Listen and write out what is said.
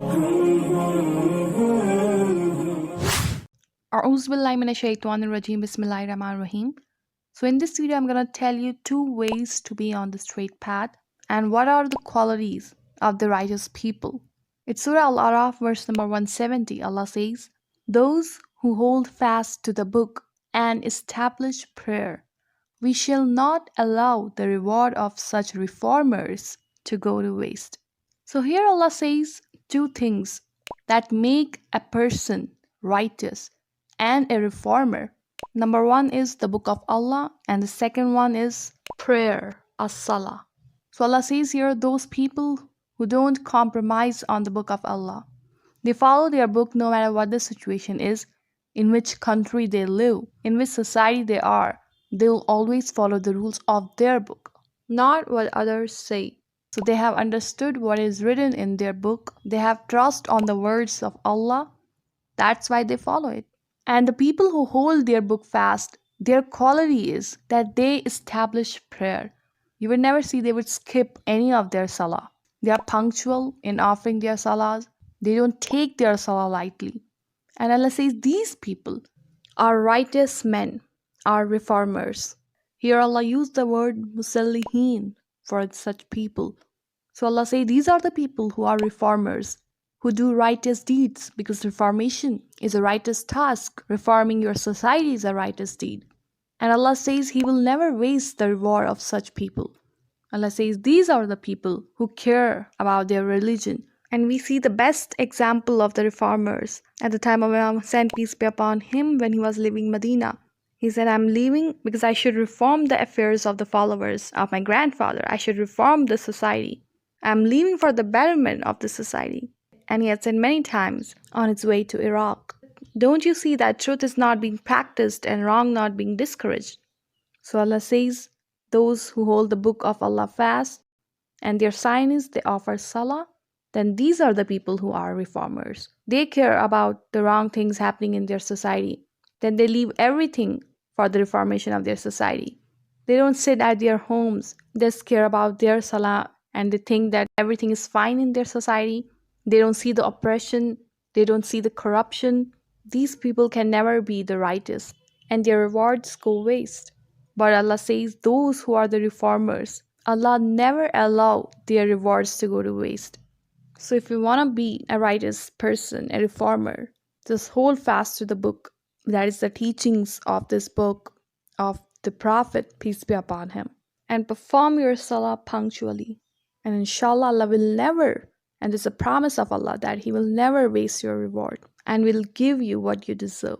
Bismillahirrahmanirrahim. So in this video I'm going to tell you two ways to be on the straight path and what are the qualities of the righteous people. It's Surah Al-Araf verse number 170. Allah says, "Those who hold fast to the book and establish prayer, we shall not allow the reward of such reformers to go to waste." So here Allah says two things that make a person righteous and a reformer. Number one is the book of Allah, and the second one is prayer, as-salah. So Allah says here, those people who don't compromise on the book of Allah, they follow their book no matter what the situation is, in which country they live, in which society they are. They will always follow the rules of their book, not what others say. So they have understood what is written in their book. They have trust on the words of Allah. That's why they follow it. And the people who hold their book fast, their quality is that they establish prayer. You would never see they would skip any of their salah. They are punctual in offering their salahs. They don't take their salah lightly. And Allah says these people are righteous men, are reformers. Here Allah used the word musallihin for such people. So Allah says these are the people who are reformers, who do righteous deeds, because reformation is a righteous task. Reforming your society is a righteous deed. And Allah says He will never waste the reward of such people. Allah says these are the people who care about their religion. And we see the best example of the reformers at the time of Imam Hussain, peace be upon him, when he was leaving Medina. He said, "I'm leaving because I should reform the affairs of the followers of my grandfather. I should reform the society. I'm leaving for the betterment of the society." And he had said many times on his way to Iraq. Don't you see that truth is not being practiced and wrong not being discouraged? So Allah says, those who hold the book of Allah fast and their sign is they offer salah, then these are the people who are reformers. They care about the wrong things happening in their society. Then they leave everything for the reformation of their society. They don't sit at their homes, they just care about their salah and they think that everything is fine in their society. They don't see the oppression, they don't see the corruption. These people can never be the righteous and their rewards go waste. But Allah says those who are the reformers, Allah never allow their rewards to go to waste. So if you want to be a righteous person, a reformer, just hold fast to the book. That is the teachings of this book of the Prophet, peace be upon him. And perform your salah punctually. And inshallah, Allah will never, and there's a promise of Allah that He will never waste your reward and will give you what you deserve.